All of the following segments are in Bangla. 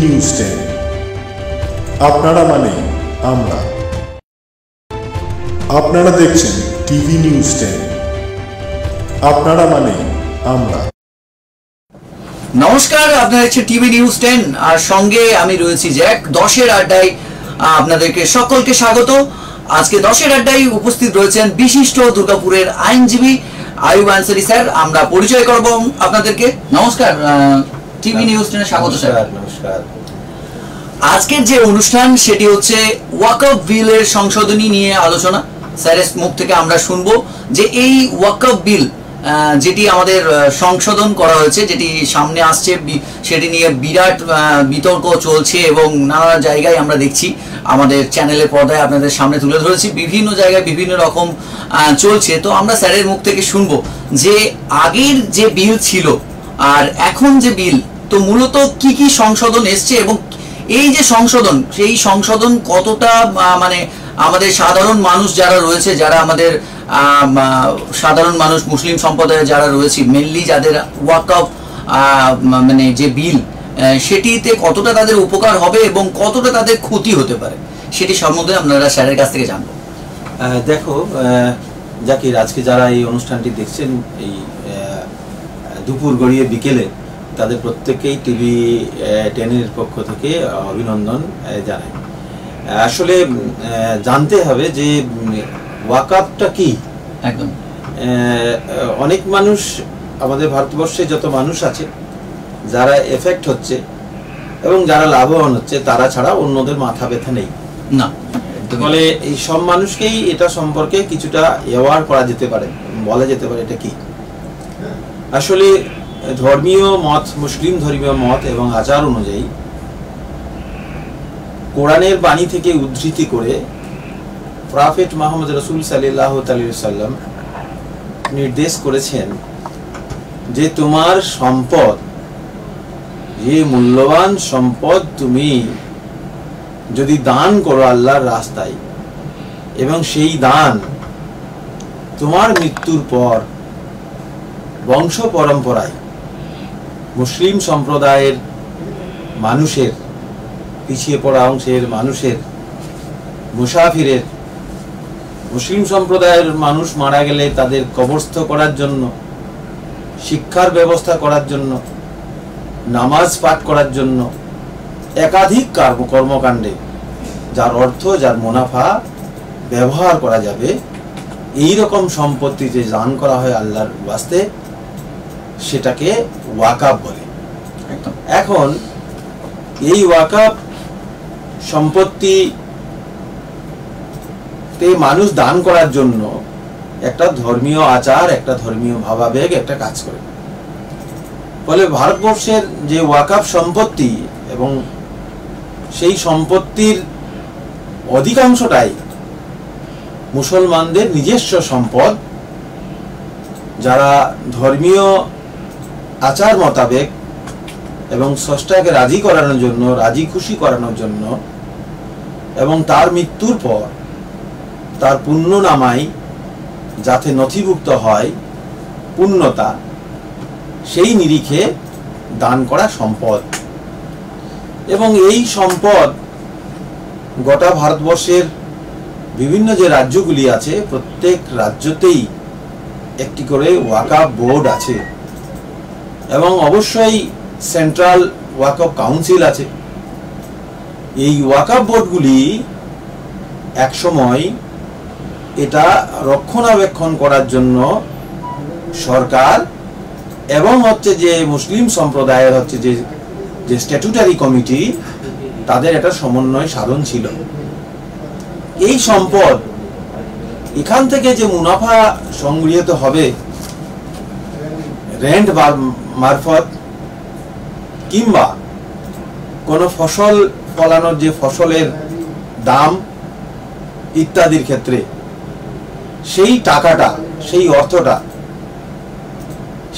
নিউজ 10 আপনারা মানে আমরা। আপনারা দেখছেন টিভি নিউজ 10 আপনারা মানে আমরা। নমস্কার, আপনারা দেখছেন টিভি নিউজ 10 আর সঙ্গে আমি রয়েছি জ্যাক। 10-এর আড্ডায় আপনাদেরকে সকলকে স্বাগত। আজকে 10-এর আড্ডায় উপস্থিত রয়েছেন বিশিষ্ট দুর্গাপুরের আইনজীবী আয়ুব আনসারি স্যার। আমরা পরিচয় করব আপনাদেরকে। নমস্কার, টিভি নিউজ 10-এ স্বাগত স্যার। নমস্কার। আজকের যে অনুষ্ঠান সেটি হচ্ছে ওয়াকফ বিলের সংশোধনী নিয়ে আলোচনা। স্যারের মুখ থেকে আমরা শুনবো যে এই ওয়াকফ বিল যেটি আমাদের সংশোধন করা হয়েছে, যেটি সামনে আসছে, সেটি নিয়ে বিরাট বিতর্ক চলছে এবং নানা জায়গায় আমরা দেখছি, আমাদের চ্যানেলের পর্দায় আপনাদের সামনে তুলে ধরেছি, বিভিন্ন জায়গায় বিভিন্ন রকম চলছে। তো আমরা স্যারের মুখ থেকে শুনবো যে আগের যে বিল ছিল আর এখন যে বিল, তো মূলত কি কি সংশোধন এসছে এবং এই যে সংশোধন, সেই সংশোধন কতটা মানে আমাদের সাধারণ মানুষ যারা রয়েছে, যারা আমাদের সাধারণ মানুষ মুসলিম সম্প্রদায়ে যারা রয়েছে, মেনলি যাদের ওয়াকফ মানে যে বিল, সেটিতে কতটা তাদের উপকার হবে এবং কতটা তাদের ক্ষতি হতে পারে, সেটি সম্বন্ধে আপনারা স্যারের কাছ থেকে জানবো। দেখো জাকির, আজকে যারা এই অনুষ্ঠানটি দেখছেন এই দুপুর গড়িয়ে বিকেলে, তাদের প্রত্যেককেই টিভি 10-এর পক্ষ থেকে অভিনন্দন জানাই। আসলে জানতে হবে যে ওয়াকফটা কি। একদম অনেক মানুষ, আমাদের ভারতবর্ষে যত মানুষ আছে যারা এফেক্ট হচ্ছে এবং যারা লাভবান হচ্ছে, তারা ছাড়া অন্যদের মাথা ব্যথা নেই না। ফলে এই সব মানুষকেই এটা সম্পর্কে কিছুটা অ্যাওয়ার করা যেতে পারে, বলা যেতে পারে এটা কি। আসলে ধর্মীয় মত, মুসলিম ধর্মীয় মত এবং আচার অনুযায়ী কোরআনের বাণী থেকে উদ্ধৃতি করে প্রফেট মুহাম্মদ রাসূল সাল্লাল্লাহু আলাইহি ওয়াসাল্লাম নির্দেশ করেছেন যে তোমার সম্পদ, যে মূল্যবান সম্পদ তুমি যদি দান করো আল্লাহর রাস্তায়, এবং সেই দান তোমার মৃত্যুর পর বংশ পরম্পরায় মুসলিম সম্প্রদায়ের মানুষের, পিছিয়ে পড়া অংশের মানুষের, মুসাফিরের, মুসলিম সম্প্রদায়ের মানুষ মারা গেলে তাদের কবরস্থ করার জন্য, শিক্ষার ব্যবস্থা করার জন্য, নামাজ পাঠ করার জন্য, একাধিক কর্মকাণ্ডে যার অর্থ, যার মুনাফা ব্যবহার করা যাবে, এই রকম সম্পত্তি যে দান করা হয় আল্লাহর ওয়াস্তে, সেটাকে ওয়াকফ বলে। এখন এই ওয়াকফ সম্পত্তিতে মানুষ দান করার জন্য একটা ধর্মীয় আচার, একটা ধর্মীয় ভাবাবেগ একটা কাজ করে। ফলে ভারতবর্ষের যে ওয়াকফ সম্পত্তি এবং সেই সম্পত্তির অধিকাংশটাই মুসলমানদের নিজস্ব সম্পদ, যারা ধর্মীয় আচার মোতাবেক এবং স্রষ্টাকে রাজি করানোর জন্য, রাজি খুশি করানোর জন্য, এবং তার মৃত্যুর পর তার পুণ্যনামায় যাতে নথিভুক্ত হয় পুণ্যতা, সেই নিরিখে দান করা সম্পদ। এবং এই সম্পদ গোটা ভারতবর্ষের বিভিন্ন যে রাজ্যগুলি আছে, প্রত্যেক রাজ্যতেই একটি করে ওয়াকফ বোর্ড আছে এবং অবশ্যই সেন্ট্রাল ওয়াকফ কাউন্সিল আছে। এই ওয়াকফ বোর্ডগুলি একসময় এটা রক্ষণাবেক্ষণ করার জন্য সরকার এবং হচ্ছে যে মুসলিম সম্প্রদায়ের হচ্ছে যে স্ট্যাটুটারি কমিটি, তাদের এটা সমন্বয় সাধন ছিল। এই সম্পদ, এখান থেকে যে মুনাফা সংগৃহীত হবে রেন্ট মারফত, কিংবা কোনো ফসল ফলানোর যে ফসলের দাম ইত্যাদির ক্ষেত্রে, সেই টাকাটা, সেই অর্থটা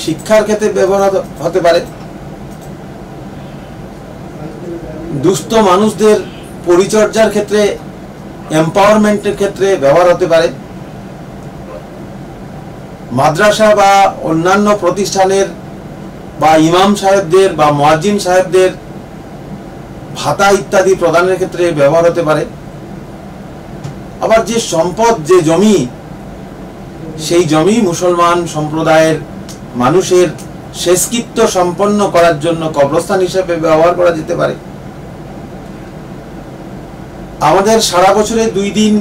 শিক্ষার ক্ষেত্রে ব্যবহার হতে পারে, দুস্থ মানুষদের পরিচর্যার ক্ষেত্রে, এম্পাওয়ারমেন্টের ক্ষেত্রে ব্যবহার হতে পারে, মাদ্রাসা বা অন্যান্য প্রতিষ্ঠানের বা ইমাম সাহেবদের বা মুয়াজ্জিন সাহেবদের ভাতা ইত্যাদি প্রদানের ক্ষেত্রে ব্যবহার হতে পারে। আবার যে সম্পদ, যে জমি, সেই জমি মুসলমান সম্প্রদায়ের মানুষের শেষকৃত্য সম্পন্ন করার জন্য কবরস্থান হিসেবে ব্যবহার করা যেতে পারে। আমাদের সারা বছরে 2 দিন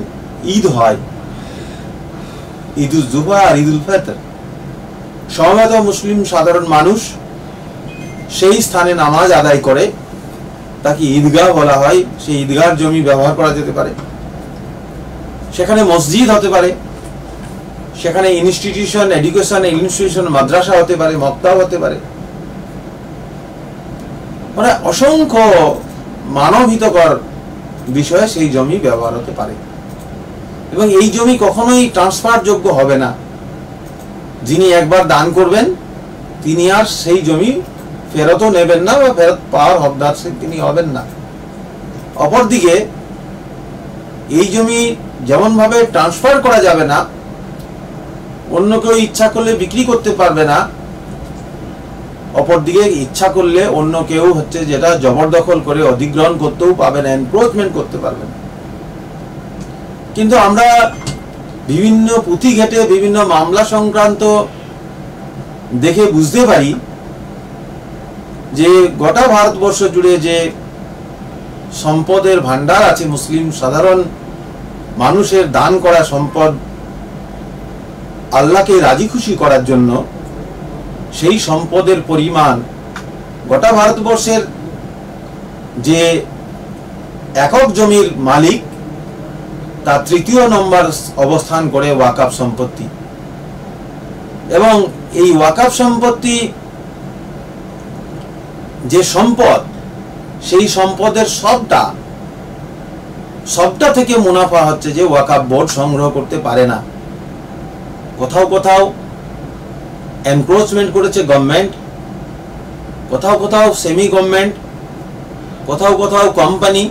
ঈদ হয়, ঈদুল জুহা আর ঈদুল ফিতর। সমবেত মুসলিম সাধারণ মানুষ সেই স্থানে নামাজ আদায় করে, তাকে ঈদগাহ বলা হয়। সেই ঈদগাহর জমি ব্যবহার করা যেতে পারে। সেখানে মসজিদ হতে পারে, সেখানে ইনস্টিটিউশন, এডুকেশন ইনস্টিটিউশন, মাদ্রাসা হতে পারে, মক্তব হতে পারে। মানে অসংখ্য মানবহিতকর বিষয়ে সেই জমি ব্যবহার হতে পারে। এবং এই জমি কখনোই ট্রান্সফার যোগ্য হবে না। যিনি একবার দান করবেন তিনি আর সেই জমি ফেরতও নেবেন না বা ফেরত পাওয়ার হকদার তিনি হবেন না। অপরদিকে এই জমি যেমন ভাবে ট্রান্সফার করা যাবে না, অন্য কেউ ইচ্ছা করলে বিক্রি করতে পারবে না, অপরদিকে ইচ্ছা করলে অন্য কেউ যেটা জবরদখল করে অধিগ্রহণ করতেও পাবে না, এনক্রোচমেন্ট করতে পারবে না। কিন্তু আমরা বিভিন্ন পুঁথি ঘেটে বিভিন্ন মামলা সংক্রান্ত দেখে বুঝতে পারি যে গোটা ভারতবর্ষ জুড়ে যে সম্পদের ভান্ডার আছে, মুসলিম সাধারণ মানুষের দান করা সম্পদ আল্লাহকে রাজি খুশি করার জন্য, সেই সম্পদের পরিমাণ গোটা ভারতবর্ষের যে একক জমির মালিক তার 3য় নম্বর অবস্থান করে ওয়াকফ সম্পত্তি। এবং এই ওয়াকফ সম্পত্তি যে সম্পদ, সেই সম্পদের সবটা থেকে মুনাফা হচ্ছে যে ওয়াকফ বোর্ড সংগ্রহ করতে পারে না। কোথাও কোথাও এনক্রোচমেন্ট করেছে গভর্নমেন্ট, কোথাও কোথাও সেমি গভর্নমেন্ট, কোথাও কোথাও কোম্পানি,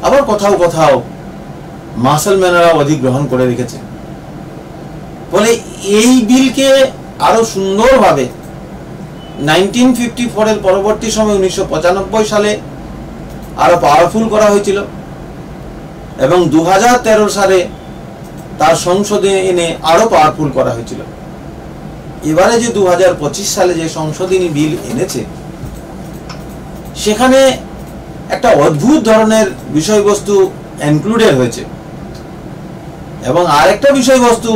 আবার কোথাও কোথাও মুসলমানেরা অধিগ্রহণ করে রেখেছে। ফলে এই বিলকে আরো সুন্দরভাবে 1954 এর পরবর্তী সময় 1995 সালে আরো পাওয়ারফুল করা হয়েছিল এবং 2013 সালে তার সংশোধনী এনে আরো পাওয়ারফুল করা হয়েছিল। এবারে যে 2025 সালে যে সংশোধনী বিল এনেছে, সেখানে একটা অদ্ভুত ধরনের বিষয়বস্তু ইনক্লুডেড হয়েছে এবং আরেকটা বিষয়বস্তু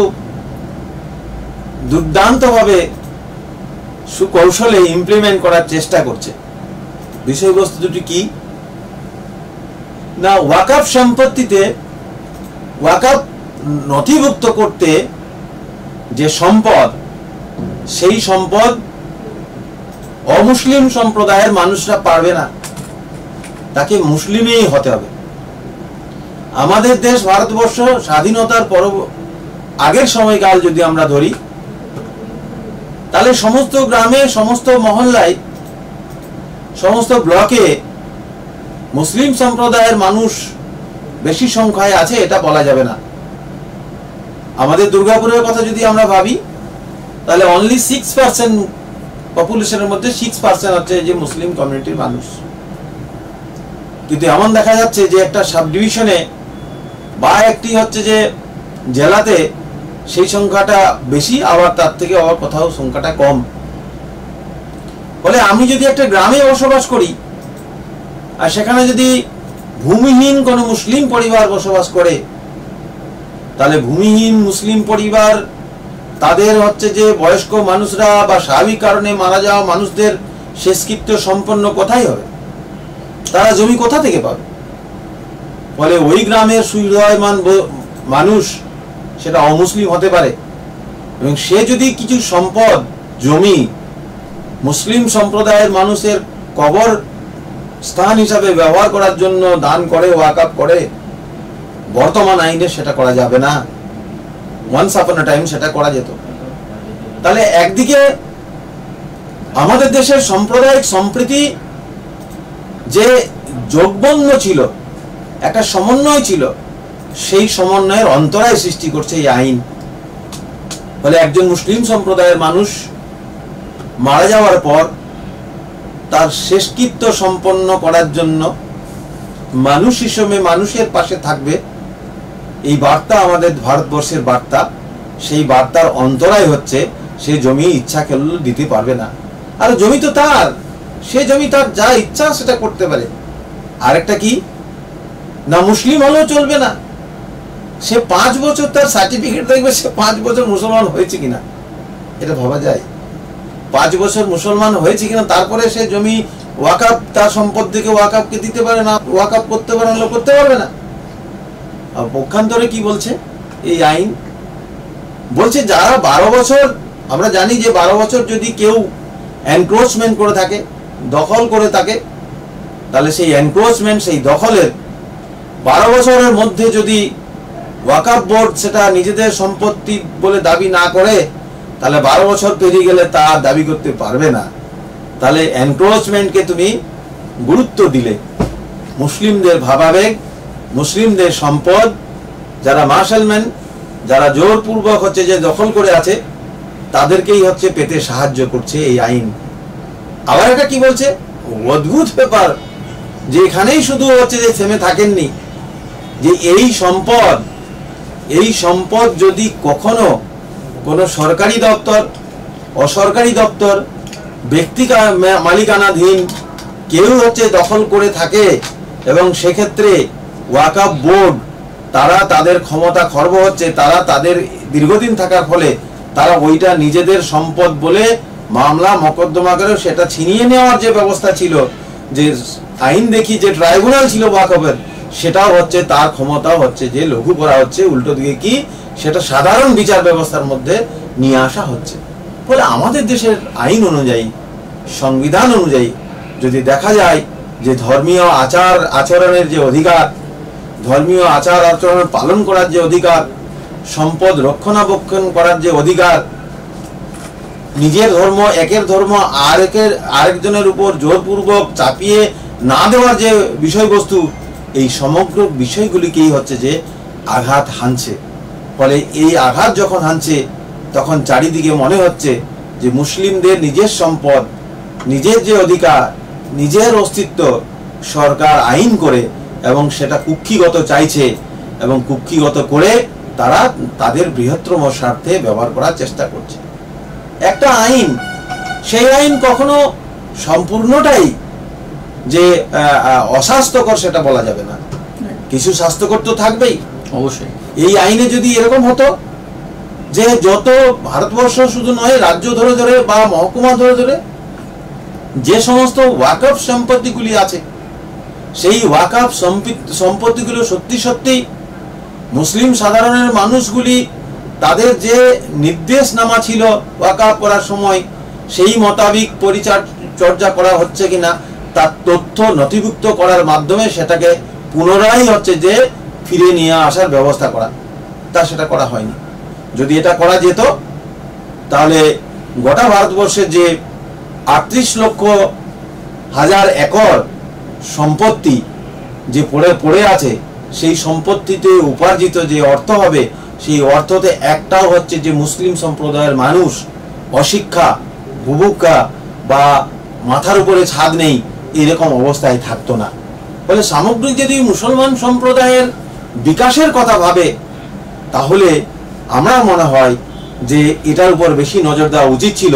দুর্দান্তভাবে সুকৌশলে ইমপ্লিমেন্ট করার চেষ্টা করছে। বিষয়বস্তু দুটি কি না, ওয়াকফ সম্পত্তিতে ওয়াকফ নথিভুক্ত করতে যে সম্পদ, সেই সম্পদ অমুসলিম সম্প্রদায়ের মানুষরা পারবে না, তাকে মুসলিমই হতে হবে। আমাদের দেশ ভারতবর্ষ স্বাধীনতার আগের সময়কাল যদি আমরা ধরি, তাহলে সমস্ত গ্রামে, সমস্ত মহল্লায়, সমস্ত ব্লকে মুসলিম সম্প্রদায়ের মানুষ বেশি সংখ্যায় আছে এটা বলা যাবে না। আমাদের দুর্গাপুরের কথা যদি আমরা ভাবি, তাহলে অনলি 6% পপুলেশনের মধ্যে 6% হচ্ছে যে মুসলিম কমিউনিটির মানুষ। কিন্তু এমন দেখা যাচ্ছে যে একটা সাব ডিভিশনে বা একটি যে জেলাতে সেই সংখ্যাটা বেশি, আবার তার থেকে আবার কোথাও সংখ্যাটা কম। ফলে আমি যদি একটা গ্রামে বসবাস করি আর সেখানে যদি ভূমিহীন কোনো মুসলিম পরিবার বসবাস করে, তাহলে ভূমিহীন মুসলিম পরিবার তাদের যে বয়স্ক মানুষরা বা স্বাভাবিক কারণে মারা যাওয়া মানুষদের শেষকৃত্য সম্পন্ন কোথায় হবে? তারা জমি কোথা থেকে পাবে? ফলে ওই গ্রামের সুহৃদয়মান মানুষ সেটা অমুসলিম হতে পারে এবং সে যদি কিছু সম্পদ, জমি মুসলিম সম্প্রদায়ের মানুষের কবর স্থান হিসাবে ব্যবহার করার জন্য দান করে, ওয়াকফ করে, বর্তমান আইনে সেটা করা যাবে না। ওয়ান্স আপন আ টাইম সেটা করা যেত। তাহলে একদিকে আমাদের দেশের সাম্প্রদায়িক সম্প্রীতি যে যোগবন্ধ ছিল, একটা সমন্বয় ছিল, সেই সমন্বয়ের অন্তরায় সৃষ্টি করছে এই আইন। ফলে একজন মুসলিম সম্প্রদায়ের মানুষ মারা যাওয়ার পর তার শেষকৃত্য সম্পন্ন করার জন্য মানুষ হিসেবে মানুষের পাশে থাকবে, এই বার্তা আমাদের ভারতবর্ষের বার্তা। সেই বার্তার অন্তরায় হচ্ছে সে জমি ইচ্ছা করলে দিতে পারবে না। আর জমি তো তার, সে জমি তার যা ইচ্ছা সেটা করতে পারে। আরেকটা কি না, মুসলিম হলেও চলবে না, সে 5 বছর তার সার্টিফিকেট দেখবে সে 5 বছর মুসলমান হয়েছে কিনা, এটা ভাবা যায়। 5 বছর মুসলমান হয়েছে কিনা, তারপরে সে জমি ওয়াকাফ, তার সম্পদ থেকে ওয়াকাফকে দিতে পারে না, ওয়াকাফ করতে পারে না, করতে পারবে না। আর পক্ষান্তরে কি বলছে এই আইন? বলছে যারা 12 বছর, আমরা জানি যে 12 বছর যদি কেউ এনক্রোচমেন্ট করে থাকে, দখল করে থাকে, তাহলে সেই এনক্রোচমেন্ট, সেই দখলের 12 বছরের মধ্যে যদি ওয়াকাফ বোর্ড সেটা নিজেদের সম্পত্তি বলে দাবি না করে, তাহলে 12 বছর পেরিয়ে গেলে তা দাবি করতে পারবে না। তাহলে এনক্রোচমেন্টকে তুমি গুরুত্ব দিলে, মুসলিমদের ভাবাবেগ, মুসলিমদের সম্পদ, যারা মার্শালম্যান, যারা জোরপূর্বক হচ্ছে যে দখল করে আছে, তাদেরকেই হচ্ছে পেতে সাহায্য করছে এই আইন। আবার এটা কি বলছে, অদ্ভুত ব্যাপার, যে এখানেই শুধু হচ্ছে যে থেমে থাকেননি, যে এই সম্পদ যদি কখনো কোনো সরকারি দপ্তর, অসরকারি দপ্তর, ব্যক্তি মালিকানাধীন কেউ হচ্ছে দখল করে থাকে, এবং সেক্ষেত্রে ওয়াকাফ বোর্ড তারা তাদের ক্ষমতা খর্ব হচ্ছে, তারা তাদের দীর্ঘদিন থাকার ফলে তারা ওইটা নিজেদের সম্পদ বলে মামলা মকদ্দমা করে সেটা ছিনিয়ে নেওয়ার যে ব্যবস্থা ছিল, যে আইন দেখি যে ট্রাইব্যুনাল ছিল ওয়াকফের, সেটাও হচ্ছে তার ক্ষমতা হচ্ছে যে লঘু করা হচ্ছে, উল্টো দিকে কি সেটা সাধারণ বিচার ব্যবস্থার মধ্যে নিয়ে আসা হচ্ছে। ফলে আমাদের দেশের আইন অনুযায়ী, সংবিধান অনুযায়ী যদি দেখা যায় যে ধর্মীয় আচরণের যে অধিকার, ধর্মীয় আচার আচরণ পালন করার যে অধিকার, সম্পদ রক্ষণাবেক্ষণ করার যে অধিকার, নিজের ধর্ম, একের ধর্ম আরেকজনের উপর জোরপূর্বক চাপিয়ে না দেওয়ার যে বিষয়বস্তু, এই সমগ্র বিষয়গুলিকেই হচ্ছে যে আঘাত হানছে। ফলে এই আঘাত যখন হানছে, তখন চারিদিকে মনে হচ্ছে যে মুসলিমদের নিজের সম্পদ, নিজের যে অধিকার, নিজের অস্তিত্ব সরকার আইন করে এবং সেটা কুক্ষিগত চাইছে, এবং কুক্ষিগত করে তারা তাদের বৃহত্তম স্বার্থে ব্যবহার করার চেষ্টা করছে। একটা আইন, সেই আইন কখনো সম্পূর্ণটাই যে অস্বাস্থ্যকর সেটা বলা যাবে না, কিছু স্বাস্থ্যকর তো থাকবেই অবশ্যই। এই আইনে যদি এরকম হতো যে যত ভারতবর্ষ শুধু নয়, রাজ্য ধরে ধরে বা মহকুমা ধরে ধরে যে সমস্ত ওয়াকফ সম্পত্তিগুলি আছে, সেই ওয়াকফ সম্পত্তিগুলো সত্যি সত্যি মুসলিম সাধারণের মানুষগুলি তাদের যে নির্দেশনামা ছিল ওয়াকফ করার সময়, সেই মোতাবিক পরিচর্যা করা হচ্ছে কিনা তার তথ্য নথিভুক্ত করার মাধ্যমে সেটাকে পুনরায় হচ্ছে যে ফিরে নিয়ে আসার ব্যবস্থা করা, তা সেটা করা হয়নি। যদি এটা করা যেত, তাহলে গোটা ভারতবর্ষের যে 38,00,000 একর সম্পত্তি যে পড়ে আছে, সেই সম্পত্তিতে উপার্জিত যে অর্থ হবে, সেই অর্থতে একটাও হচ্ছে যে মুসলিম সম্প্রদায়ের মানুষ অশিক্ষা, বুভুক্ষা বা মাথার উপরে ছাদ নেই এরকম অবস্থায় থাকতো না। ফলে সামগ্রিক যদি মুসলমান সম্প্রদায়ের বিকাশের কথা ভাবে, তাহলে আমার মনে হয় যে এটার উপর বেশি নজর দেওয়া উচিত ছিল।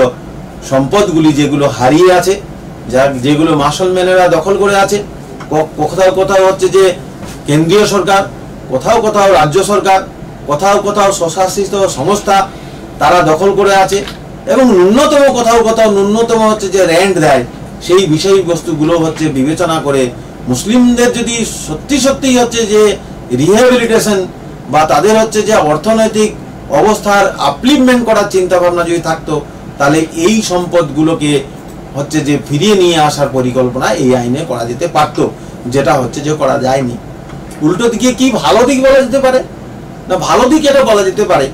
সম্পদগুলি যেগুলো হারিয়ে আছে, যেগুলো মুসলমানেরা দখল করে আছে, কোথাও কোথাও হচ্ছে যে কেন্দ্রীয় সরকার, কোথাও কোথাও রাজ্য সরকার, কোথাও কোথাও স্বশাসিত সংস্থা তারা দখল করে আছে, এবং কোথাও কোথাও ন্যূনতম হচ্ছে যে রেন্ট দেয়, সেই বিষয়বস্তুগুলো হচ্ছে বিবেচনা করে মুসলিমদের যদি সত্যি সত্যি হচ্ছে যে রিহ্যাবিলিটেশন বা তাদের হচ্ছে যে অর্থনৈতিক অবস্থার আপলিফমেন্ট করার চিন্তা ভাবনা যদি থাকতো, তাহলে এই সম্পদগুলোকে হচ্ছে যে ফিরিয়ে নিয়ে আসার পরিকল্পনা এই আইনে করা যেতে পারত, যেটা হচ্ছে যে করা যায়নি। উল্টো দিকে কি ভালো দিক বলা যেতে পারে না, ভালো দিক এটা বলা যেতে পারে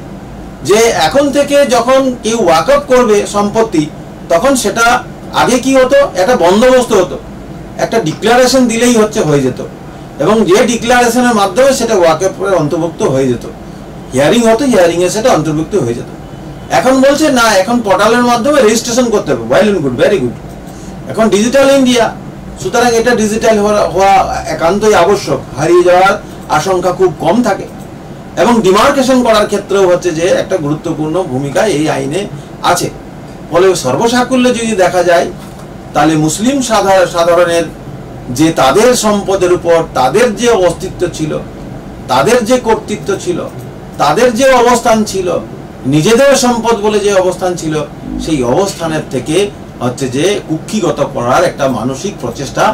যে এখন থেকে যখন কেউ ওয়াকফ করবে সম্পত্তি, তখন সেটা আগে কি হতো, একটা বন্দোবস্ত হতো, একটা ডিক্লারেশন দিলেই হচ্ছে হয়ে যেত, এবং যে ডিক্লারেশনের মাধ্যমে সেটা ওয়াকফের অন্তর্ভুক্ত হয়ে যেত, হিয়ারিং হতো, হিয়ারিং এ সেটা অন্তর্ভুক্ত হয়ে যেত। এখন বলছে না, এখন পোর্টালের মাধ্যমে রেজিস্ট্রেশন করতে হবে। Well and good, very good, এখন ডিজিটাল ইন্ডিয়া, সুতরাং এটা ডিজিটাল হওয়া একান্তই আবশ্যক, হারিয়ে যাওয়ার আশঙ্কা খুব কম থাকে। এবং ডিমার্কেশন করার ক্ষেত্রেও হচ্ছে যে একটা গুরুত্বপূর্ণ ভূমিকা এই আইনে আছে। ফলে সর্বসাকুল্যে যদি দেখা যায় তাহলে মুসলিম সাধারণের যে তাদের সম্পদের উপর তাদের যে অস্তিত্ব ছিল, তাদের যে কর্তৃত্ব ছিল, তাদের যে অবস্থান ছিল, নিজেদের সম্পদ বলে যে অবস্থান ছিল, সেই অবস্থানের থেকে হচ্ছে যে কুক্ষিগত করার একটা মানসিক প্রচেষ্টা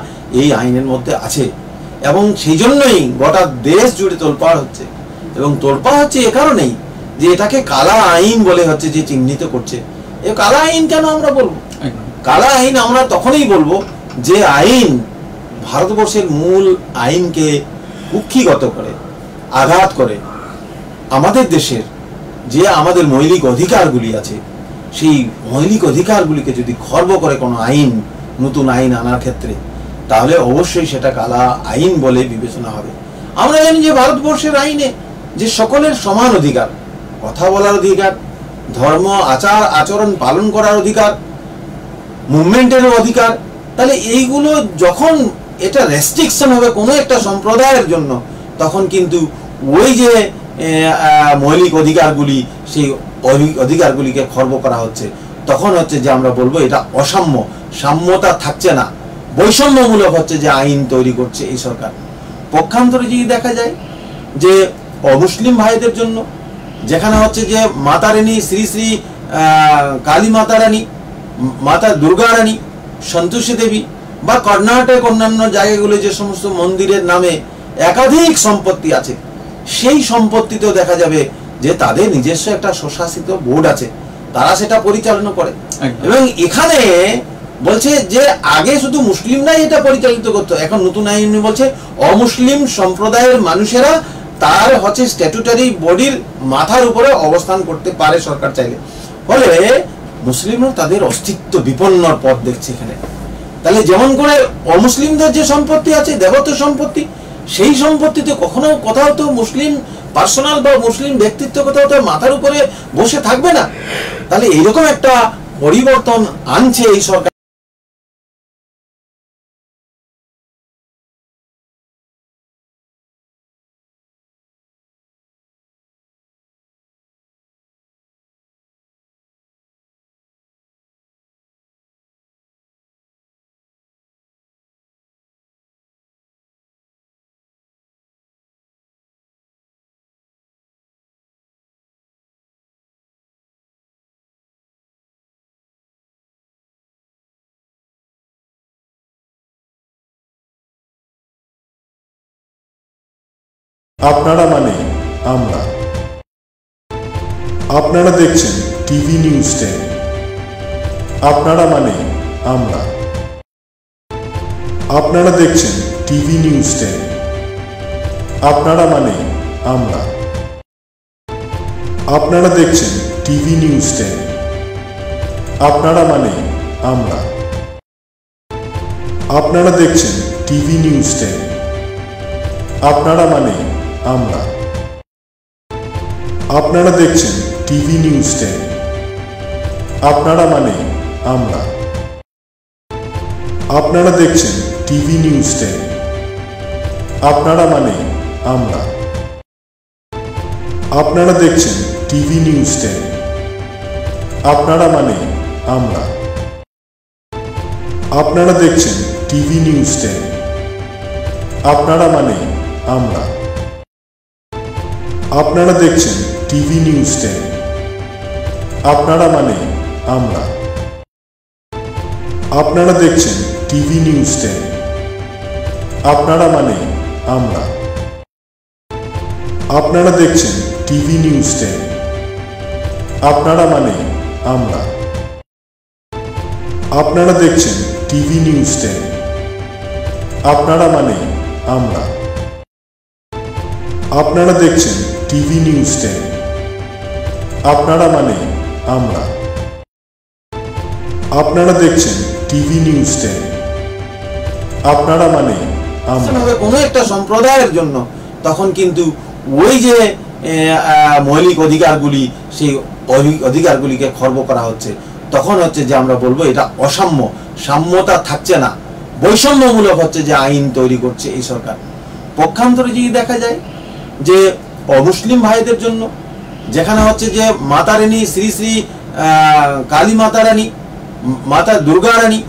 এই আইনের মধ্যে আছে। এবং সেই জন্যই গোটা দেশ জুড়ে তোলপাড় হচ্ছে। এবং তোলপাড় হচ্ছে এ কারণেই যে এটাকে কালা আইন বলে হচ্ছে যে চিহ্নিত করছে। এ কালা আইন কেন আমরা বলবো? কালা আইন আমরা তখনই বলবো যে আইন ভারতবর্ষের মূল আইনকে কুক্ষিগত করে, আঘাত করে। আমাদের দেশের যে আমাদের মৌলিক অধিকারগুলি আছে, সেই মৌলিক অধিকারগুলিকে যদি খর্ব করে কোনো আইন, নতুন আইন আনার ক্ষেত্রে, তাহলে অবশ্যই সেটা কালা আইন বলে বিবেচনা হবে। আমরা জানি যে ভারতবর্ষের আইনে যে সকলের সমান অধিকার, কথা বলার অধিকার, ধর্ম আচার আচরণ পালন করার অধিকার, মুভমেন্টের অধিকার, তাহলে এইগুলো যখন এটা রেস্ট্রিকশন হবে কোনো একটা সম্প্রদায়ের জন্য, তখন কিন্তু ওই যে মৌলিক অধিকারগুলি, সেই অধিকারগুলিকে খর্ব করা হচ্ছে। তখন হচ্ছে যে আমরা বলবো এটা অসাম্য, সাম্যতা থাকছে না, বৈষম্যমূলক হচ্ছে যে আইন তৈরি করছে এই সরকার। পক্ষান্তরে যদি দেখা যায় যে অমুসলিম ভাইদের জন্য, যেখানে হচ্ছে যে মাতা রানী, শ্রী শ্রী কালী মাতা রানী, মাতা দুর্গা রানী, সন্তোষী দেবী বা কর্ণাটক অন্যান্য জায়গাগুলো যে সমস্ত মন্দিরের নামে একাধিক সম্পত্তি আছে, সেই সম্পত্তিতেও দেখা যাবে যে তাদের নিজস্ব একটা স্বশাসিত বোর্ড আছে, তারা সেটা পরিচালনা করে। এবং এখানে বলছে যে আগে শুধু মুসলিমরাই এটা পরিচালিত করতো, এখন নতুন আইন বলছে অমুসলিম সম্প্রদায়ের মানুষেরা তার হচ্ছে স্ট্যাটুটারি বডির মাথার উপরে অবস্থান করতে পারে সরকার চাইলে। ফলে মুসলিমরা তাদের অস্তিত্ব বিপন্নর পথ দেখছে এখানে। তাহলে যেমন করে অমুসলিমদের যে সম্পত্তি আছে, দেবত্ব সম্পত্তি, সেই সম্পত্তিতে কখনো কোথাও তো মুসলিম পার্সোনাল বা মুসলিম ব্যক্তিত্ব কোথাও তো মাথার উপরে বসে থাকবে না। তাহলে এইরকম একটা পরিবর্তন আনছে এই সরকার। আপনারা মানে আমরা। আপনারা দেখছেন টিভি নিউজ 10। আপনারা মানে আমরা। আপনারা দেখছেন টিভি নিউজ 10। আপনারা মানে আমরা। আপনারা দেখছেন টিভি নিউজ 10। আপনারা মানে আমরা। আপনারা দেখছেন টিভি নিউজ 10। আপনারা মানে আমরা। আপনারা দেখছেন টিভি নিউজ 10। আপনারা মানে আমরা। আপনারা দেখছেন টিভি নিউজ 10। আপনারা মানে আমরা। আপনারা দেখছেন টিভি নিউজ 10। আপনারা মানে আমরা। আপনারা দেখছেন টিভি নিউজ 10। আপনারা মানে আমরা। আপনারা দেখছেন টিভি নিউজ 10। আপনারা মানে আমরা। আপনারা দেখছেন টিভি নিউজ 10। আপনারা মানে আমরা। আপনারা দেখছেন টিভি নিউজ 10। আপনারা মানে আমরা। আপনারা দেখছেন টিভি নিউজ 10। আপনারা মানে আমরা। আপনারা দেখছেন টিভি নিউজ 10। আপনারা মানে আমরা। আপনারা দেখছেন টিভি নিউজ 10। আপনারা মানে আমরা। কোনো একটা সম্প্রদায়ের জন্য তখন কিন্তু ওই যে মৌলিক অধিকারগুলি, সেই অধিকারগুলিকে খর্ব করা হচ্ছে। তখন হচ্ছে যে আমরা বলবো এটা অসাম্য, সাম্যতা থাকছে না, বৈষম্যমূলক হচ্ছে যে আইন তৈরি করছে এই সরকার। পক্ষান্তরে যদি দেখা যায় যে অমুসলিম ভাইদের জন্য, যেখানে হচ্ছে যে মাতা রানী শ্রী শ্রী কালী মাতা রানী, মাতা দুর্গা রানী,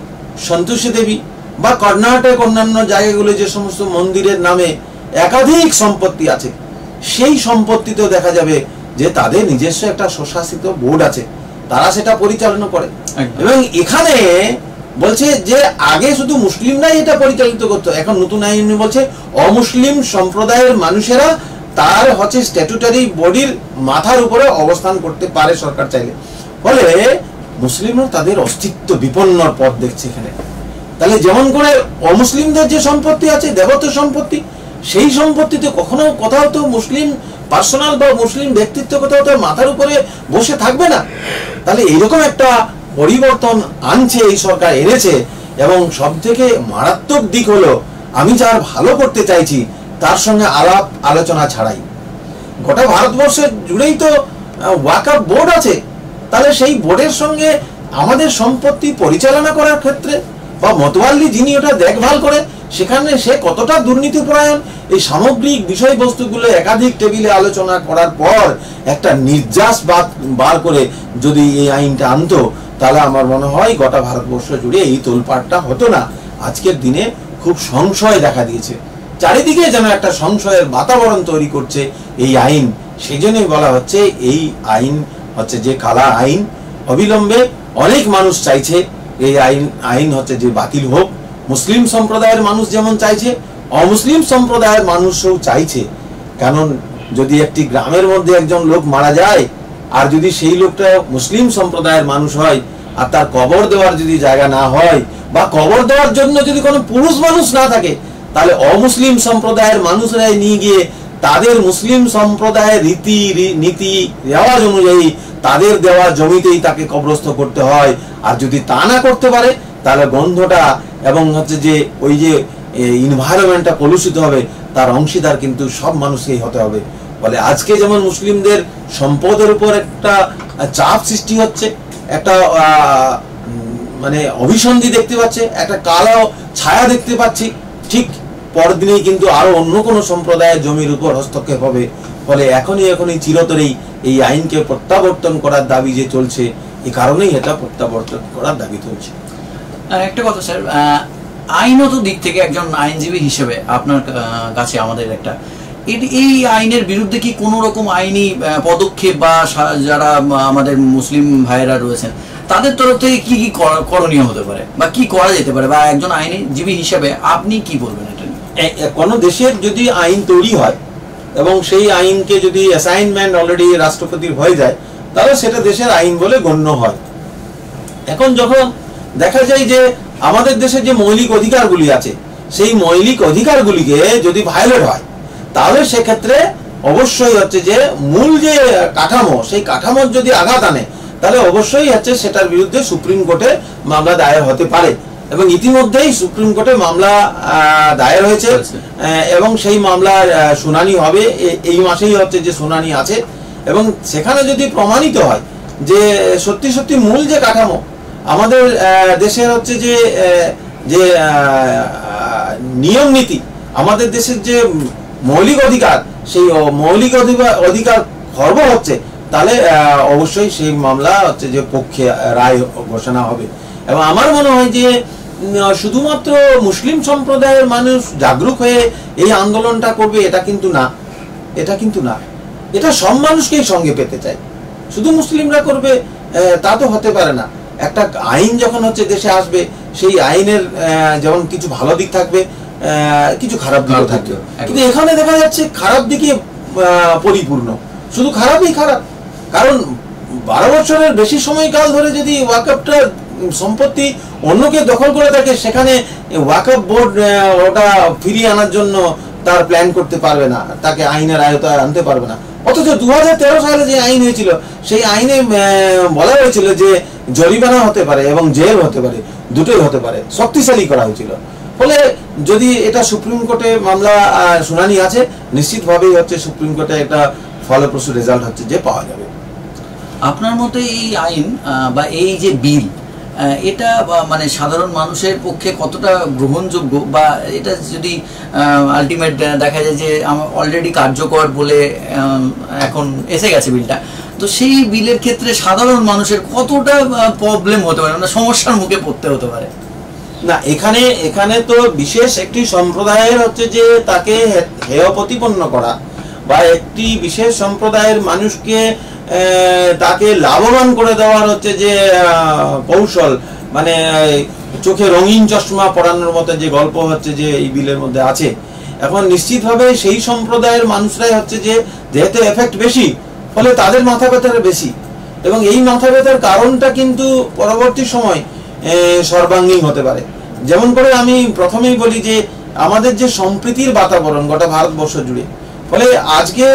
সন্তোষী দেবী বা কর্ণাটক অন্যান্য জায়গাগুলো যে সমস্ত মন্দিরের নামে একাধিক সম্পত্তি আছে, সেই সম্পত্তিতেও দেখা যাবে যে তাদের নিজস্ব একটা স্বশাসিত বোর্ড আছে, তারা সেটা পরিচালনা করে। এবং এখানে বলছে যে আগে শুধু মুসলিমরাই এটা পরিচালিত করতো, এখন নতুন আইন বলছে অমুসলিম সম্প্রদায়ের মানুষেরা তার হচ্ছে স্ট্যাটুটারি বডির মাথার উপরে অবস্থান করতে পারে সরকার চাইলে। ফলে মুসলিমরা তাদের অস্তিত্ব বিপন্নর পথ দেখছে এখানে। তাহলে যেমন করে অমুসলিমদের যে সম্পত্তি আছে, দেবত্ব সম্পত্তি, সেই সম্পত্তিতে কখনো কোথাও তো মুসলিম পার্সোনাল বা মুসলিম ব্যক্তিত্ব কোথাও তো মাথার উপরে বসে থাকবে না। তাহলে এইরকম একটা পরিবর্তন আনছে এই সরকার, এনেছে। এবং সব থেকে মারাত্মক দিক হলো, আমি যার ভালো করতে চাইছি তার সঙ্গে আলাপ আলোচনা ছাড়াই গোটা ভারতবর্ষের জুড়েই তো ওয়াকফ বোর্ড আছে, তাহলে সেই বোর্ডের সঙ্গে আমাদের সম্পত্তি পরিচালনা করার ক্ষেত্রে বা মতওয়াল্লি যিনি ওটা দেখভাল করে, সেখানে সে কতটা দুর্নীতিপরায়ণ, এই সামগ্রিক বিষয়বস্তুগুলো একাধিক টেবিলে আলোচনা করার পর একটা নির্যাস বার করে যদি এই আইনটা আনতো, তাহলে আমার মনে হয় গোটা ভারতবর্ষ জুড়ে এই তোলপাড়টা হতো না। আজকের দিনে খুব সংশয় দেখা দিয়েছে, চারিদিকে যেন একটা সংশয়ের বাতাবরণ তৈরি করছে এই আইন। সেই জন্যই বলা হচ্ছে এই আইন হচ্ছে যে কালা আইন। অবিলম্বে অনেক মানুষ চাইছে এই আইন হচ্ছে যে বাতিল হোক। মুসলিম সম্প্রদায়ের মানুষ যেমন চাইছে, অমুসলিম সম্প্রদায়ের মানুষও চাইছে। কারণ যদি একটি গ্রামের মধ্যে একজন লোক মারা যায়, আর যদি সেই লোকটা মুসলিম সম্প্রদায়ের মানুষ হয়, আর তার কবর দেওয়ার যদি জায়গা না হয়, বা কবর দেওয়ার জন্য যদি কোনো পুরুষ মানুষ না থাকে, তাহলে অমুসলিম সম্প্রদায়ের মানুষরাই নিয়ে গিয়ে তাদের মুসলিম সম্প্রদায়ের রীতি নীতি রেওয়াজ অনুযায়ী তাদের দেওয়া জমিতেই তাকে কবরস্থ করতে হয়। আর যদি তা না করতে পারে, তাহলে গন্ধটা এবং হচ্ছে যে ওই যে এনভায়রনমেন্টটা কলুষিত হবে, তার অংশীদার কিন্তু সব মানুষকেই হতে হবে। বলে আজকে যেমন মুসলিমদের সম্পদের উপর একটা চাপ সৃষ্টি হচ্ছে, একটা মানে অভিসন্ধি দেখতে পাচ্ছে, একটা কালো ছায়া দেখতে পাচ্ছি, ঠিক পরদিনেই কিন্তু আরো অন্য কোনো সম্প্রদায়ের জমির উপর হস্তক্ষেপ হবে। ফলে এখনই চিরতরেই এই আইনকে প্রত্যাবর্তন করার দাবি যে চলছে, এই কারণেই এটা প্রত্যাবর্তন করার দাবি চলছে। একটা কথা স্যার, আইনত দিক থেকে একজন আইনজীবী হিসেবে আপনার কাছে আমাদের একটা, এই আইনের বিরুদ্ধে কি কোনো রকম আইনি পদক্ষেপ বা যারা আমাদের মুসলিম ভাইয়েরা রয়েছেন তাদের তরফ থেকে কি কি করণীয় হতে পারে বা কি করা যেতে পারে, বা একজন আইনজীবী হিসেবে আপনি কি বলবেন এটা নিয়ে? কোনো দেশের যদি আইন তৈরি হয় এবং সেই আইনকে যদি অ্যাসাইনমেন্ট অলরেডি রাষ্ট্রপতির হয়ে যায়, তাহলে সেটা দেশের আইন বলে গণ্য হয়। এখন যখন দেখা যায় যে আমাদের দেশের যে মৌলিক অধিকারগুলি আছে, সেই মৌলিক অধিকারগুলিকে যদি ভায়োলেট হয়, তাহলে সেক্ষেত্রে অবশ্যই হচ্ছে যে মূল যে কাঠামো, সেই কাঠামোর যদি আঘাত আনে, তাহলে অবশ্যই হচ্ছে সেটার বিরুদ্ধে সুপ্রিম কোর্টে মামলা দায়ের হতে পারে। এবং ইতিমধ্যেই সুপ্রিম কোর্টে মামলা দায়ের হয়েছে এবং সেই মামলার শুনানি হবে এই মাসেই হচ্ছে যে শুনানি আছে। এবং সেখানে যদি প্রমাণিত হয় যে সত্যি সত্যি মূল যে কাঠামো আমাদের দেশের হচ্ছে যে যে নিয়ম নীতি, আমাদের দেশের যে মৌলিক অধিকার, সেই মৌলিক অধিকার খর্ব হচ্ছে, তাহলে অবশ্যই সেই মামলা হচ্ছে যে পক্ষে রায় ঘোষণা হবে। এবং আমার মনে হয় যে শুধুমাত্র মুসলিম সম্প্রদায়ের মানুষ জাগরুক হয়ে এই আন্দোলনটা করবে এটা কিন্তু না, এটা সব মানুষকেই সঙ্গে পেতে চাই। শুধু মুসলিমরা করবে তা তো হতে পারে না। একটা আইন যখন হচ্ছে দেশে আসবে, সেই আইনের যেমন কিছু ভালো দিক থাকবে, কিছু খারাপ দিকও থাকবে। কিন্তু এখানে দেখা যাচ্ছে খারাপ দিকে পরিপূর্ণ, শুধু খারাপই খারাপ। কারণ 12 বছরের বেশি সময়কাল ধরে যদি ওয়াকফটা সম্পত্তি অন্যকে দখল করে থাকে, সেখানে ওয়াকফ বোর্ড ওটা ফিরিয়ে আনার জন্য তার প্ল্যান করতে পারবে না, তাকে আইনের আয়তায় আনতে পারবে না। অথচ 2013 সালে যে আইন হয়েছিল, সেই আইনে বলা হয়েছিল যে জরিমানা হতে পারে এবং জেল হতে পারে, দুটোই হতে পারে, শক্তিশালী করা হয়েছিল। ফলে যদি এটা সুপ্রিম কোর্টে মামলা শুনানি আছে, নিশ্চিতভাবেই হচ্ছে সুপ্রিম কোর্টে একটা ফলপ্রসূ রেজাল্ট হচ্ছে যে পাওয়া যাবে। আপনার মতে এই আইন বা এই যে বিল, এটা মানে সাধারণ মানুষের পক্ষে কতটা গ্রহণযোগ্য, বা এটা যদি আলটিমেট দেখা যায় যে অলরেডি কার্যকর বলে এখন এসে গেছে বিলটা, তো সেই বিলের ক্ষেত্রে সাধারণ মানুষের কতটা প্রবলেম হতে পারে, মানে সমস্যার মুখে পড়তে হতে পারে? না, এখানে তো বিশেষ একটি সম্প্রদায়ের হচ্ছে যে তাকে হেয় প্রতিপন্ন করা, বা একটি বিশেষ সম্প্রদায়ের মানুষকে তাকে লাভবান করে দেওয়ার হচ্ছে যে কৌশল, মানে চোখে রঙিন চশমা পরানোর মতো যে গল্প হচ্ছে যে এই বিলের মধ্যে আছে। এখন নিশ্চিতভাবে সেই সম্প্রদায়ের মানুষরাই হচ্ছে যে যেহেতু এফেক্ট বেশি, ফলে তাদের মাথা ব্যথাটা বেশি, এবং এই মাথা ব্যথার কারণটা কিন্তু পরবর্তী সময় সর্বাঙ্গীন হতে পারে। যেমন করে আমি প্রথমেই বলি যে আমাদের যে সম্প্রীতির বাতাবরণ গোটা ভারতবর্ষ জুড়ে, ফলে আজকে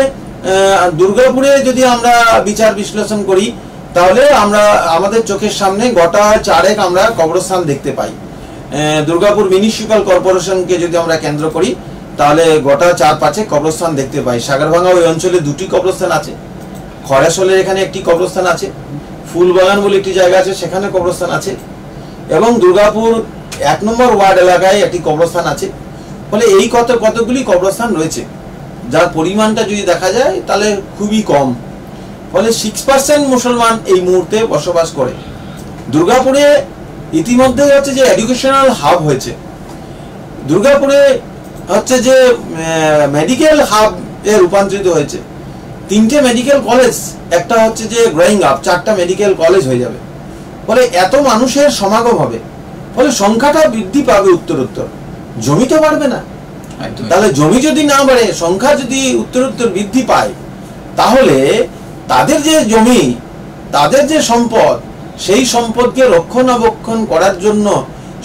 দুর্গাপুরে যদি আমরা বিচার বিশ্লেষণ করি, তাহলে আমরা আমাদের চোখের সামনে গোটা 4 আমরা কবরস্থান দেখতে পাই। দুর্গাপুর মিউনিসিপ্যাল কর্পোরেশনকে যদি আমরা কেন্দ্র করি, তাহলে গোটা 4-5 কবরস্থান দেখতে পাই। সাগরভাঙা ওই অঞ্চলে 2টি কবরস্থান আছে, খড়াশোলের এখানে একটি কবরস্থান আছে, ফুলবাগান বলে একটি জায়গা আছে, সেখানে কবরস্থান আছে, এবং দুর্গাপুর 1 নম্বর ওয়ার্ড এলাকায় একটি কবরস্থান আছে। ফলে এই কতগুলি কবরস্থান রয়েছে, যার পরিমাণটা যদি দেখা যায় তাহলে খুবই কম। ফলে 6% মুসলমান এই মুহূর্তে বসবাস করে। দুর্গাপুরে ইতিমধ্যে হচ্ছে যে এডুকেশনাল হাব হয়েছে, দুর্গাপুরে হচ্ছে যে মেডিকেল হাব এ রূপান্তরিত হয়েছে। 3টে মেডিকেল কলেজ, একটা হচ্ছে যে গ্রোয়িং আপ, 4টা মেডিকেল কলেজ হয়ে যাবে। ফলে এত মানুষের সমাগম হবে, ফলে সংখ্যাটা বৃদ্ধি পাবে উত্তরোত্তর, জমি তো বাড়বে না। তাহলে জমি যদি না বাড়ে, সংখ্যা যদি উত্তরোত্তর বৃদ্ধি পায়, তাহলে তাদের যে জমি, তাদের যে সম্পদ, সেই সম্পদকে রক্ষণাবেক্ষণ করার জন্য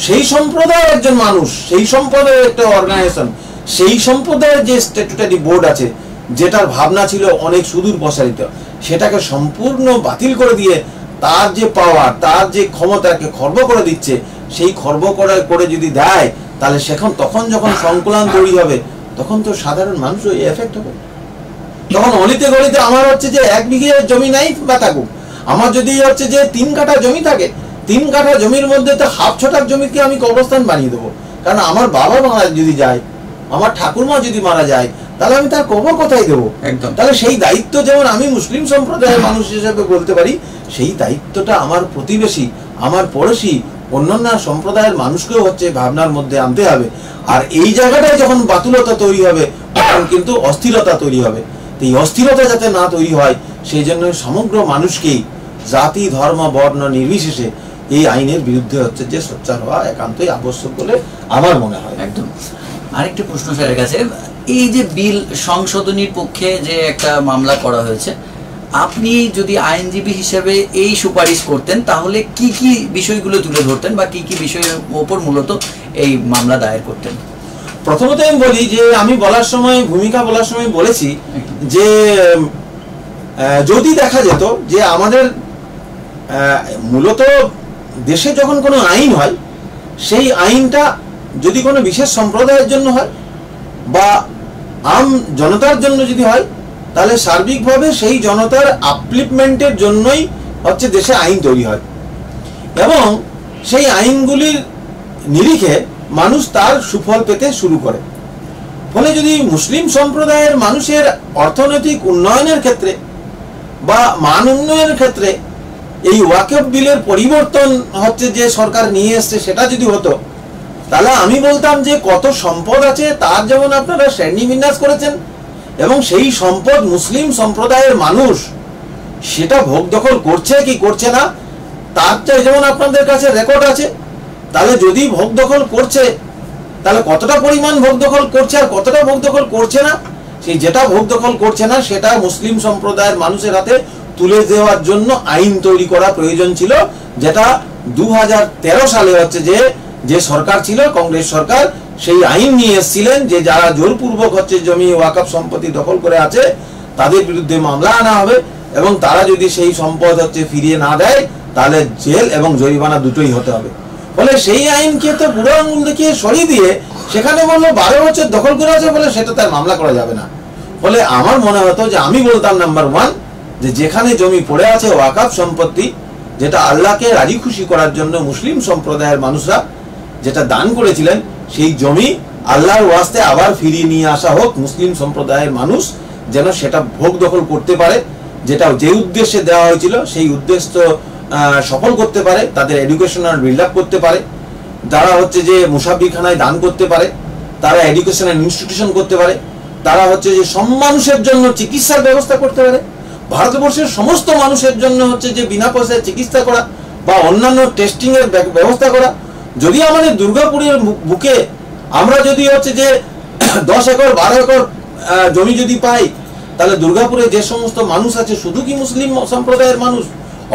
সেই সম্প্রদায়ের একজন মানুষ, সেই সম্প্রদায়ের একটা অর্গানাইজেশন, সেই সম্প্রদায়ের যে স্ট্যাটুটারি বোর্ড আছে, যেটার ভাবনা ছিল অনেক সুদূর প্রসারিত, সেটাকে সম্পূর্ণ বাতিল করে দিয়ে তার যে পাওয়ার, তার যে ক্ষমতাকে খর্ব করে দিচ্ছে, সেই খর্ব করে যদি দেয়, তাহলে তখন যখন সংকুলান তৈরি হবে, তখন তো সাধারণ মানুষও এফেক্ট হবে। তখন অলিতে গলিতে আমার হচ্ছে যে 1 বিঘে জমি নাই বা থাকুক, আমার যদি হচ্ছে যে 3 কাঠা জমি থাকে, 3 কাঠা জমির মধ্যে তো হাফ ছটাক জমিকে আমি কবরস্থান বানিয়ে দেবো। কারণ আমার বাবা মারা যদি যায়, আমার ঠাকুরমা যদি মারা যায়, তাহলে আমি তার কবর কোথায় দেবো? একদম। তাহলে সেই দায়িত্ব যেমন আমি মুসলিম সম্প্রদায়ের মানুষ হিসেবে বলতে পারি, সেই দায়িত্বটা আমার প্রতিবেশী, আমার পড়োশি, অন্যান্য সম্প্রদায়ের মানুষকেও হচ্ছে ভাবনার মধ্যে আনতে হবে। আর এই জায়গাটায় যখন বাতুলতা তৈরি হবে, তখন কিন্তু অস্থিরতা তৈরি হবে। এই অস্থিরতা যাতে না তৈরি হয়, সেই জন্য সমগ্র মানুষকেই জাতি, ধর্ম, বর্ণ নির্বিশেষে এই আইনের বিরুদ্ধে হচ্ছে যে সোচ্চার হওয়া একান্তই আবশ্যক বলে আমার মনে হয়। একদম। আরেকটি প্রশ্ন স্যারের কাছে, এই যে বিল সংশোধনীর পক্ষে যে একটা মামলা করা হয়েছে, আপনি যদি আইনজীবী হিসেবে এই সুপারিশ করতেন, তাহলে কি কি বিষয়গুলো তুলে ধরতেন, বা কি কি বিষয়ের উপর মূলত এই মামলা দায়ের করতেন? প্রথমত আমি বলি যে আমি ভূমিকা বলার সময় বলেছি যে যদি দেখা যেত যে আমাদের মূলত দেশে যখন কোনো আইন হয়, সেই আইনটা যদি কোনো বিশেষ সম্প্রদায়ের জন্য হয় বা আম জনতার জন্য যদি হয়, তাহলে সার্বিকভাবে সেই জনতার আপলিফমেন্টের জন্যই হচ্ছে দেশে আইন তৈরি হয়, এবং সেই আইনগুলির নিরিখে মানুষ তার সুফল পেতে শুরু করে। ফলে যদি মুসলিম সম্প্রদায়ের মানুষের অর্থনৈতিক উন্নয়নের ক্ষেত্রে বা মান উন্নয়নের ক্ষেত্রে এই ওয়াকফ বিলের পরিবর্তন হচ্ছে যে সরকার নিয়ে এসছে, সেটা যদি হতো, তাহলে আমি বলতাম যে কত সম্পদ আছে তার যেমন আপনারা শ্রেণীবিন্যাস করেছেন, এবং সেই সম্পদ মুসলিম সম্প্রদায়ের মানুষ সেটা ভোগ দখল করছে কি করছে না, তার যেমন আপনাদের কাছে রেকর্ড আছে। তাহলে যদি ভোগ দখল করছে, তাহলে কতটা পরিমাণ ভোগ দখল করছে আর কতটা ভোগ দখল করছে না, সেই যেটা ভোগ দখল করছে না সেটা মুসলিম সম্প্রদায়ের মানুষের হাতে তুলে দেওয়ার জন্য আইন তৈরি করা প্রয়োজন ছিল, যেটা 2013 সালে হচ্ছে যে সরকার ছিল, কংগ্রেস সরকার, সেই আইন নিয়ে এসেছিলেন যে যারা জোরপূর্বক হচ্ছে জমি ওয়াকফ সম্পত্তি দখল করে আছে, তাদের বিরুদ্ধে মামলা আনা হবে, এবং তারা যদি সেই সম্পদ হচ্ছে ফিরিয়ে না দেয়, তাহলে জেল এবং জরিমানা দুটোই হতে হবে। ফলে সেই আইনকে তো বুড়ো আঙুল দেখিয়ে সরিয়ে দিয়ে সেখানে বললো 12 বছর দখল করে আছে, বলে সেটা তার মামলা করা যাবে না। ফলে আমার মনে হতো যে আমি বলতাম নাম্বার 1 যে যেখানে জমি পড়ে আছে ওয়াকফ সম্পত্তি, যেটা আল্লাহকে রাজি খুশি করার জন্য মুসলিম সম্প্রদায়ের মানুষরা যেটা দান করেছিলেন, সেই জমি আল্লাহর ওয়াস্তে আবার ফিরিয়ে নিয়ে আসা হোক, মুসলিম সম্প্রদায়ের মানুষ যেন সেটা ভোগ দখল করতে পারে, যেটা যে উদ্দেশ্যে দেওয়া হয়েছিল সেই উদ্দেশ্য সফল করতে পারে, তাদের এডুকেশনাল বিল্ড আপ করতে পারে, তারা হচ্ছে যে মুসাফিরখানায় দান করতে পারে, তারা এডুকেশনাল ইনস্টিটিউশন করতে পারে, তারা হচ্ছে যে সব মানুষের জন্য চিকিৎসার ব্যবস্থা করতে পারে, ভারতবর্ষের সমস্ত মানুষের জন্য হচ্ছে যে বিনা পয়সায় চিকিৎসা করা বা অন্যান্য টেস্টিং এর ব্যবস্থা করা। যদি আমাদের দুর্গাপুরের বুকে আমরা যদি হচ্ছে যে 10 একর 12 একর জমি যদি পাই, তাহলে দুর্গাপুরে যে সমস্ত মানুষ আছে, শুধু কি মুসলিম সম্প্রদায়ের মানুষ,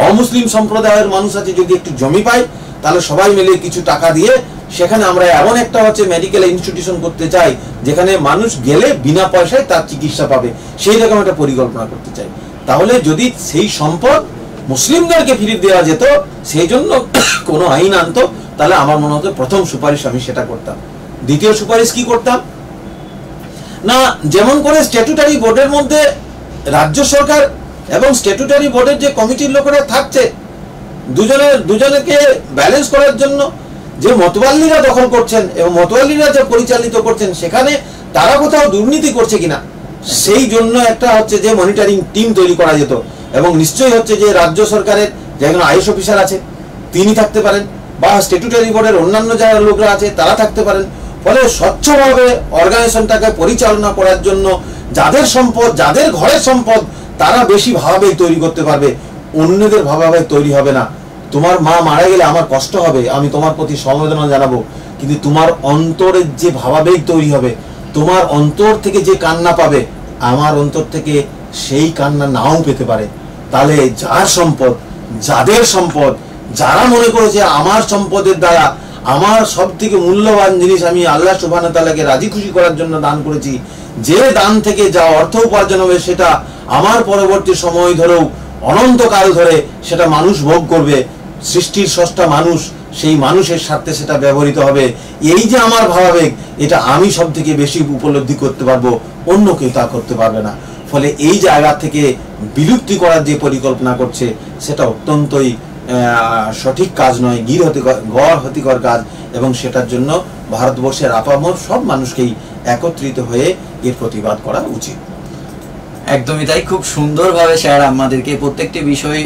অমুসলিম সম্প্রদায়ের মানুষ আছে, যদি একটু জমি পাই, তাহলে সবাই মিলে কিছু টাকা দিয়ে সেখানে আমরা এমন একটা হচ্ছে মেডিকেল ইনস্টিটিউশন করতে চাই, যেখানে মানুষ গেলে বিনা পয়সায় তার চিকিৎসা পাবে, সেই রকম একটা পরিকল্পনা করতে চাই। তাহলে যদি সেই সম্পদ মুসলিমদেরকে ফিরিয়ে দেওয়া যেত, সেই জন্য কোনো আইন আনতো, তাহলে আমার মনে হতো প্রথম সুপারিশ আমি সেটা করতাম। দ্বিতীয় সুপারিশ কি করতাম না, যেমন করে স্ট্যাটুটারি বোর্ডের মধ্যে রাজ্য সরকার এবং স্ট্যাটুটারি বোর্ডের যে কমিটির লোকেরা থাকছে, দুজনকে ব্যালেন্স করার জন্য যে মতওয়াল্লিরা দখল করছেন এবং মতওয়াল্লিরা যে পরিচালিত করছেন, সেখানে তারা কোথাও দুর্নীতি করছে কিনা, সেই জন্য একটা হচ্ছে যে মনিটরিং টিম তৈরি করা যেত। এবং নিশ্চয়ই হচ্ছে যে রাজ্য সরকারের যেখানে আইএস অফিসার আছে তিনি থাকতে পারেন, বা স্ট্যাটুটারি বোর্ডের অন্যান্য যারা লোকরা আছে তারা থাকতে পারেন। ফলে স্বচ্ছভাবে অর্গানাইজেশনটাকে পরিচালনা করার জন্য যাদের সম্পদ, যাদের ঘরের সম্পদ, তারা বেশি ভাবাবেগ তৈরি করতে পারবে, অন্যদের ভাবাবেগ তৈরি হবে না। তোমার মা মারা গেলে আমার কষ্ট হবে, আমি তোমার প্রতি সমবেদনা জানাবো, কিন্তু তোমার অন্তরের যে ভাবাবেগ তৈরি হবে, তোমার অন্তর থেকে যে কান্না পাবে, আমার অন্তর থেকে সেই কান্না নাও পেতে পারে। তাহলে যার সম্পদ, যাদের সম্পদ, যারা মনে করেছে আমার সম্পদের দ্বারা আমার সব থেকে মূল্যবান জিনিস আমি আল্লাহ সুবহানাহু ওয়া তাআলাকে রাজি খুশি করার জন্য দান করেছি, যে দান থেকে যা অর্থ উপার্জন হবে সেটা আমার পরবর্তী সময় ধরেও অনন্তকাল ধরে সেটা মানুষ ভোগ করবে, সৃষ্টির স্রষ্টা মানুষ, সেই মানুষের স্বার্থে সেটা ব্যবহৃত হবে, এই যে আমার ভাবাবেগ, এটা আমি সব থেকে বেশি উপলব্ধি করতে পারবো, অন্য কেউ তা করতে পারবে না। ফলে এই জায়গা থেকে বিলুপ্তি করার যে পরিকল্পনা করছে, সেটা অত্যন্তই সঠিক কাজ নয়, গড়-হতিকর কাজ, এবং সেটার জন্য ভারতবর্ষের আপামর সব মানুষকেই একত্রিত হয়ে এর প্রতিবাদ করা উচিত। একদমই তাই, খুব সুন্দরভাবে স্যার আমাদেরকে প্রত্যেকটি বিষয়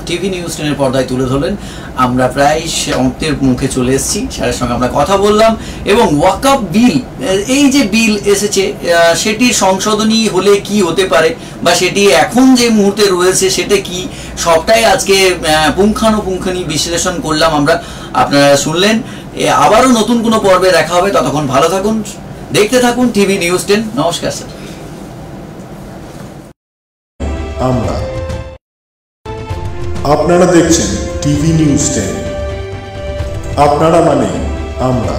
টিভি নিউজ 10 পর্দায় তুলে ধরলেন। আমরা প্রায় অন্তের মুখে চলে এসেছি, স্যারের সঙ্গে আমরা কথা বললাম, এবং ওয়াকফ বিল, এই যে বিল এসেছে সেটির সংশোধনী হলে কি হতে পারে, বা সেটি এখন যে মুহূর্তে রয়েছে সেটা কি, সবটাই আজকে পুঙ্খানুপুঙ্খানি বিশ্লেষণ করলাম আমরা, আপনারা শুনলেন। আবারও নতুন কোনো পর্বে দেখা হবে, ততক্ষণ ভালো থাকুন, দেখতে থাকুন টিভি নিউজ 10। নমস্কার স্যার। আপনারা দেখছেন টিভি নিউজ 10। আপনারা মানে আমরা।